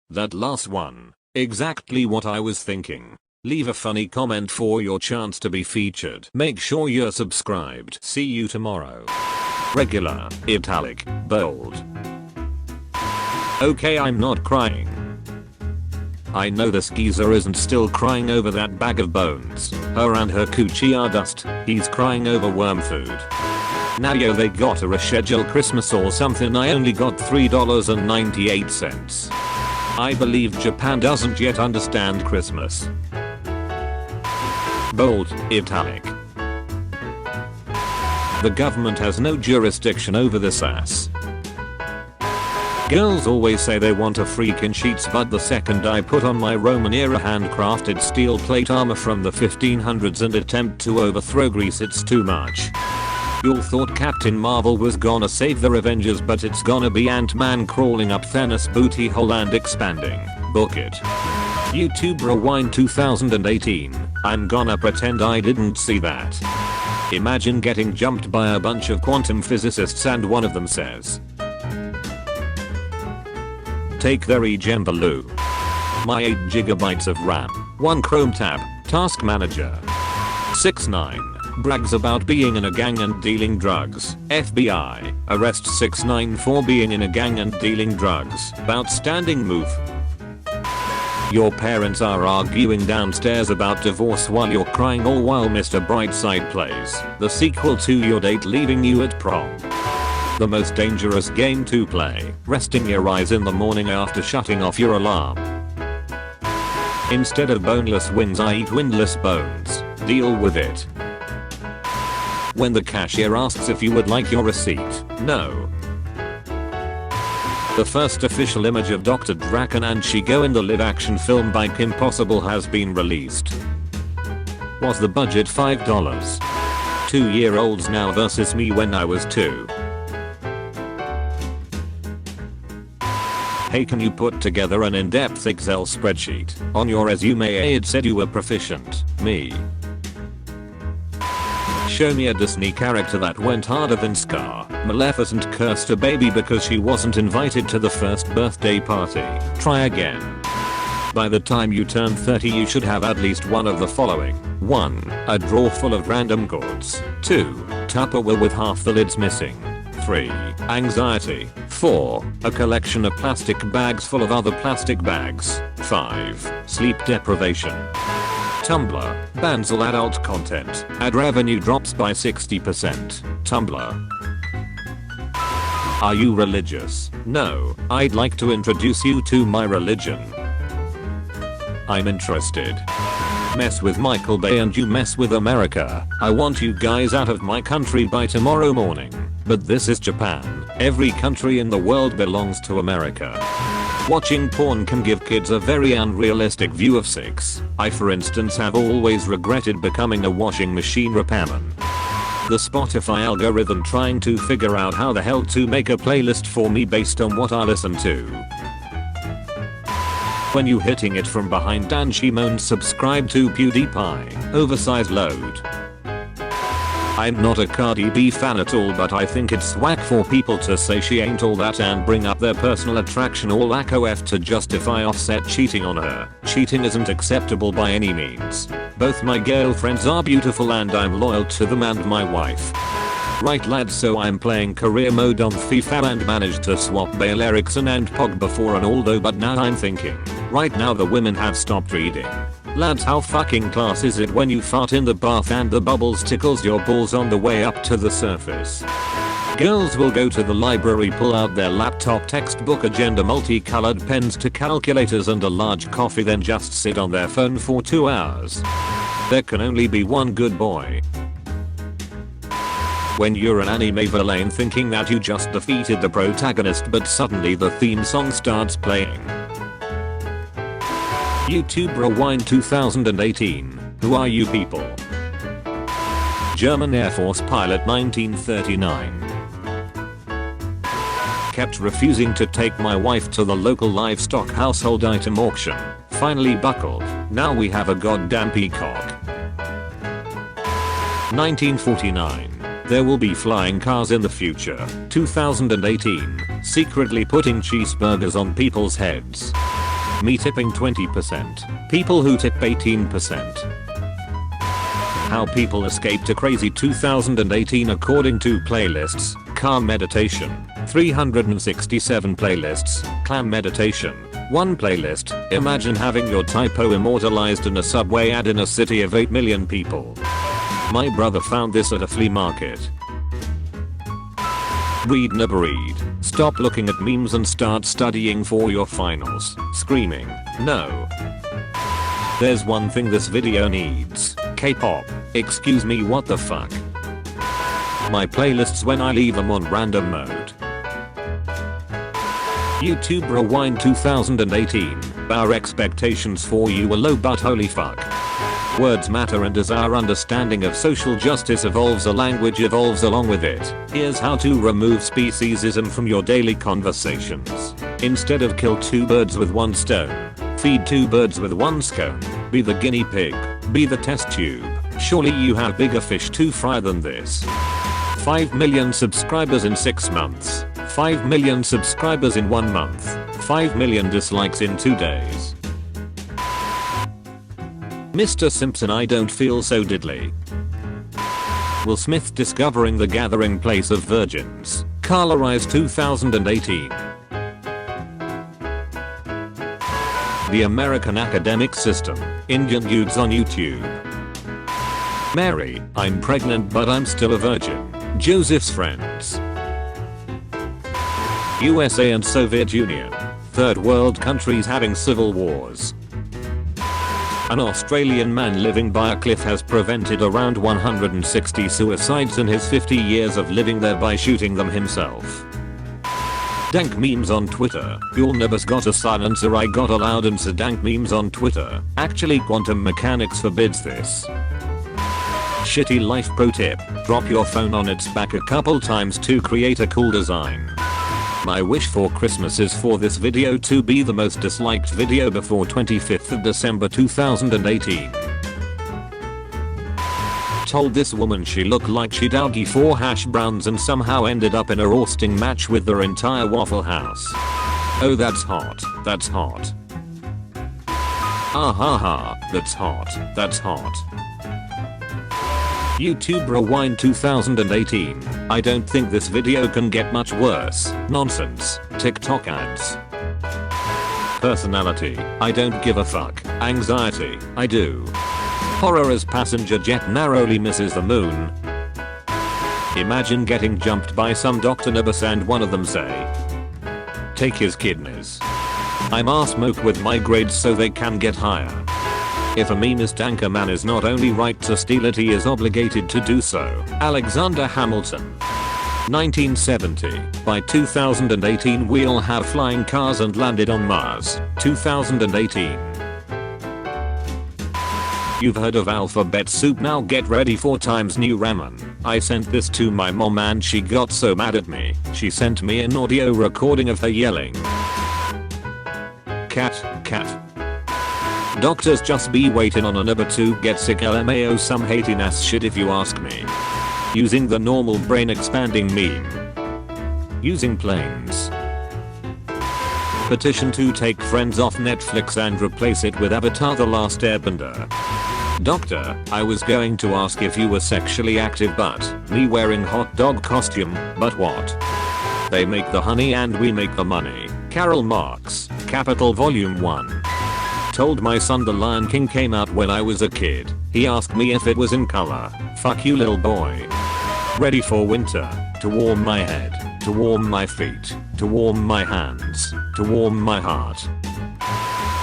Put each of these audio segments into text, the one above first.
That last one. Exactly what I was thinking. Leave a funny comment for your chance to be featured. Make sure you're subscribed. See you tomorrow. Regular, italic, bold. Okay, I'm not crying. I know this geezer isn't still crying over that bag of bones. Her and her coochie are dust. He's crying over worm food. Now yo, they got a reschedule Christmas or something. I only got $3.98. I believe Japan doesn't yet understand Christmas. Bold, italic. The government has no jurisdiction over this ass. Girls always say they want a freak in sheets, but the second I put on my Roman era handcrafted steel plate armor from the 1500s and attempt to overthrow Greece, it's too much. Y'all thought Captain Marvel was gonna save the Avengers, but it's gonna be Ant-Man crawling up Thanos' booty hole and expanding. Book it. YouTube Rewind 2018. I'm gonna pretend I didn't see that. Imagine getting jumped by a bunch of quantum physicists and one of them says, "Take their Gembaloo. My 8 GB of RAM, 1 Chrome tab, task manager." 6ix9ine brags about being in a gang and dealing drugs. FBI arrest 6ix9ine for being in a gang and dealing drugs. Outstanding move. Your parents are arguing downstairs about divorce while you're crying, all while Mr. Brightside plays the sequel to your date leaving you at prom. The most dangerous game to play, resting your eyes in the morning after shutting off your alarm. Instead of boneless wings, I eat windless bones. Deal with it. When the cashier asks if you would like your receipt, no. The first official image of Dr. Draken and Shigo in the live-action film by Kim Possible has been released. Was the budget $5? 2-year-olds now versus me when I was 2. Hey, can you put together an in-depth Excel spreadsheet? On your resume it said you were proficient. Me. Show me a Disney character that went harder than Scar. Maleficent cursed a baby because she wasn't invited to the first birthday party. Try again. By the time you turn 30 you should have at least one of the following. 1. A drawer full of random gourds. 2. Tupperware with half the lids missing. 3. Anxiety. 4. A collection of plastic bags full of other plastic bags. 5. Sleep deprivation. Tumblr bans all adult content. Ad revenue drops by 60%. Tumblr. Are you religious? No. I'd like to introduce you to my religion. I'm interested. Mess with Michael Bay and you mess with America. I want you guys out of my country by tomorrow morning. But this is Japan. Every country in the world belongs to America. Watching porn can give kids a very unrealistic view of sex. I, for instance, have always regretted becoming a washing machine repairman. The Spotify algorithm trying to figure out how the hell to make a playlist for me based on what I listen to. When you hitting it from behind and she moans subscribe to PewDiePie. Oversized load. I'm not a Cardi B fan at all, but I think it's whack for people to say she ain't all that and bring up their personal attraction or lack of to justify Offset cheating on her. Cheating isn't acceptable by any means. Both my girlfriends are beautiful and I'm loyal to them and my wife. Right lads, so I'm playing career mode on FIFA and managed to swap Bale, Eriksson and Pogba for Ronaldo, but now I'm thinking, right now the women have stopped reading. Lads, how fucking class is it when you fart in the bath and the bubbles tickles your balls on the way up to the surface? Girls will go to the library, pull out their laptop, textbook, agenda, multicolored pens to calculators and a large coffee, then just sit on their phone for 2 hours. There can only be one good boy. When you're an anime villain thinking that you just defeated the protagonist, but suddenly the theme song starts playing. YouTube Rewind 2018. Who are you people? German Air Force pilot 1939. Kept refusing to take my wife to the local livestock household item auction. Finally buckled. Now we have a goddamn peacock. 1949. There will be flying cars in the future. 2018. Secretly putting cheeseburgers on people's heads. Me tipping 20%. People who tip 18%. How people escaped a crazy 2018 according to playlists. Car meditation. 367 playlists. Clam meditation. 1 playlist. Imagine having your typo immortalized in a subway ad in a city of 8 million people. My brother found this at a flea market. Read never read. Stop looking at memes and start studying for your finals. Screaming. No. There's one thing this video needs. K-pop. Excuse me, what the fuck? My playlists when I leave them on random mode. YouTube Rewind 2018. Our expectations for you were low, but holy fuck. Words matter, and as our understanding of social justice evolves, a language evolves along with it. Here's how to remove speciesism from your daily conversations. Instead of kill 2 birds with 1 stone, feed 2 birds with 1 scone. Be the guinea pig. Be the test tube. Surely you have bigger fish to fry than this. 5 million subscribers in 6 months. 5 million subscribers in 1 month. 5 million dislikes in 2 days. Mr. Simpson, I don't feel so diddly. Will Smith discovering the gathering place of virgins. Carla Rise 2018. The American academic system. Indian dudes on YouTube. Mary, I'm pregnant but I'm still a virgin. Joseph's friends. USA and Soviet Union. Third world countries having civil wars. An Australian man living by a cliff has prevented around 160 suicides in his 50 years of living there by shooting them himself. Dank memes on Twitter. Your neighbor's got a silencer, I got a loud and so dank memes on Twitter. Actually, quantum mechanics forbids this. Shitty life pro tip. Drop your phone on its back a couple times to create a cool design. My wish for Christmas is for this video to be the most disliked video before 25th of December 2018. Told this woman she looked like she'd argue 4 hash browns and somehow ended up in a roasting match with their entire Waffle House. Oh, that's hot. That's hot. Ah ha ha, that's hot. That's hot. YouTube Rewind 2018. I don't think this video can get much worse. Nonsense. TikTok ads. Personality. I don't give a fuck. Anxiety. I do. Horror as passenger jet narrowly misses the moon. Imagine getting jumped by some Dr. Nibus and one of them say, take his kidneys. I'm smoke with my grades so they can get higher. If a meme is dank, a man is not only right to steal it, he is obligated to do so. Alexander Hamilton. 1970. By 2018 we'll have flying cars and landed on Mars. 2018. You've heard of alphabet soup, now get ready for Times New Ramen. I sent this to my mom and she got so mad at me. She sent me an audio recording of her yelling. Cat, cat. Doctors just be waiting on a number to get sick, LMAO, some hating ass shit if you ask me. Using the normal brain expanding meme. Using planes. Petition to take Friends off Netflix and replace it with Avatar: The Last Airbender. Doctor, I was going to ask if you were sexually active, but me wearing hot dog costume, but what? They make the honey and we make the money. Karl Marx, Capital Volume 1. Told my son The Lion King came out when I was a kid. He asked me if it was in color. Fuck you, little boy. Ready for winter. To warm my head. To warm my feet. To warm my hands. To warm my heart.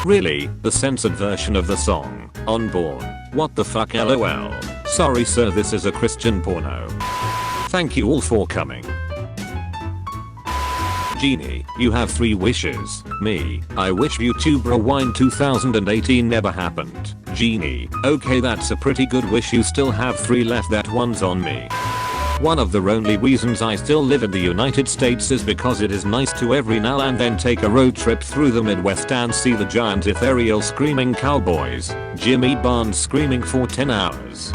Really, the censored version of the song. Unborn. What the fuck, lol. Sorry sir, this is a Christian porno. Thank you all for coming. Genie, you have 3 wishes. Me, I wish YouTube Rewind 2018 never happened. Genie, okay, that's a pretty good wish. You still have 3 left. That one's on me. One of the only reasons I still live in the United States is because it is nice to every now and then take a road trip through the Midwest and see the giant ethereal screaming cowboys, Jimmy Barnes screaming for 10 hours.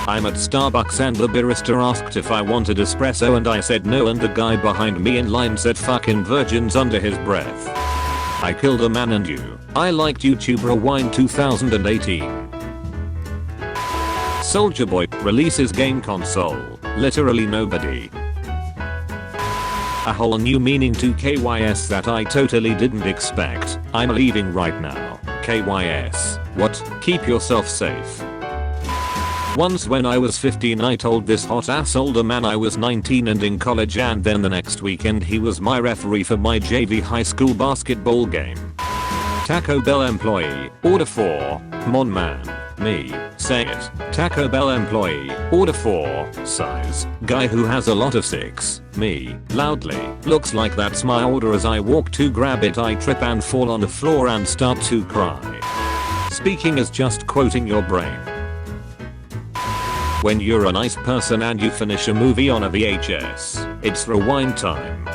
I'm at Starbucks and the barista asked if I wanted espresso and I said no, and the guy behind me in line said fucking virgins under his breath. I killed a man and you. I liked YouTube Rewind 2018. Soldier Boy releases game console. Literally nobody. A whole new meaning to KYS that I totally didn't expect. I'm leaving right now. KYS. What? Keep yourself safe. Once when I was 15 I told this hot ass older man I was 19 and in college, and then the next weekend he was my referee for my JV high school basketball game. Taco Bell employee. Order 4. Mon man. Me. Say it. Taco Bell employee. Order 4. Size. Guy who has a lot of 6. Me. Loudly. Looks like that's my order. As I walk to grab it I trip and fall on the floor and start to cry. Speaking is just quoting your brain. When you're a nice person and you finish a movie on a VHS, it's rewind time.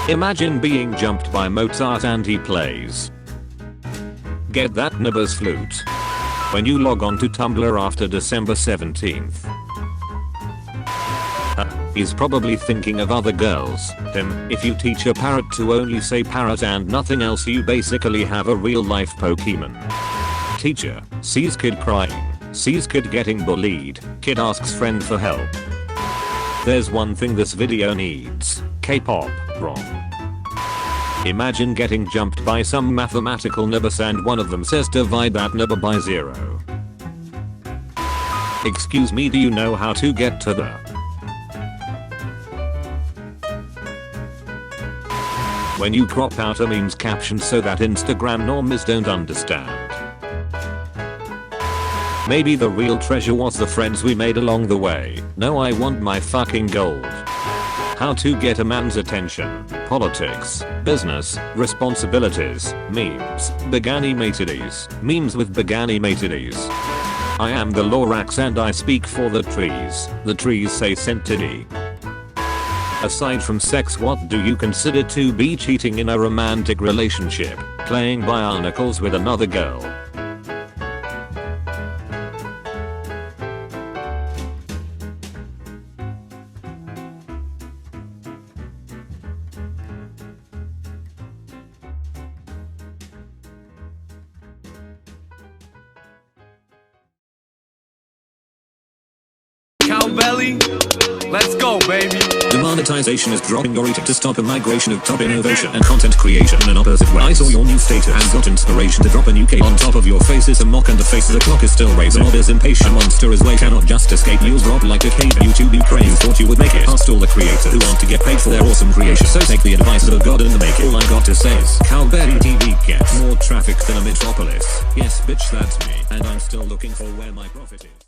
Imagine being jumped by Mozart and he plays Get That Nibber's Flute when you log on to Tumblr after December 17th. He's probably thinking of other girls. If you teach a parrot to only say parrot and nothing else you basically have a real life Pokemon. Teacher sees kid crying. Sees kid getting bullied. Kid asks friend for help. There's one thing this video needs. K-pop. Wrong. Imagine getting jumped by some mathematical nibbers and one of them says divide that nibber by 0. Excuse me, do you know how to get to the? When you crop out a meme's caption so that Instagram normies don't understand. Maybe the real treasure was the friends we made along the way. No, I want my fucking gold. How to get a man's attention. Politics. Business. Responsibilities. Memes. Big animateddies. Memes with big animateddies. I am the Lorax and I speak for the trees. The trees say sentity. Aside from sex, what do you consider to be cheating in a romantic relationship? Playing Bionicles with another girl. Cowbelly, let's go, baby. Demonetization is dropping your rating to stop a migration of top innovation and content creation in an opposite way. I saw your new status and got inspiration to drop a new cape. On top of your face is a mock and the face of the clock is still raising. The mob is impatient, monster is late, cannot just escape. News drop like a cave. YouTube Ukraine thought you would make it. Past all the creators who want to get paid for their awesome creation. So take the advice of a god in the making. All I got to say is Cowbelly TV gets more traffic than a metropolis. Yes bitch, that's me. And I'm still looking for where my profit is.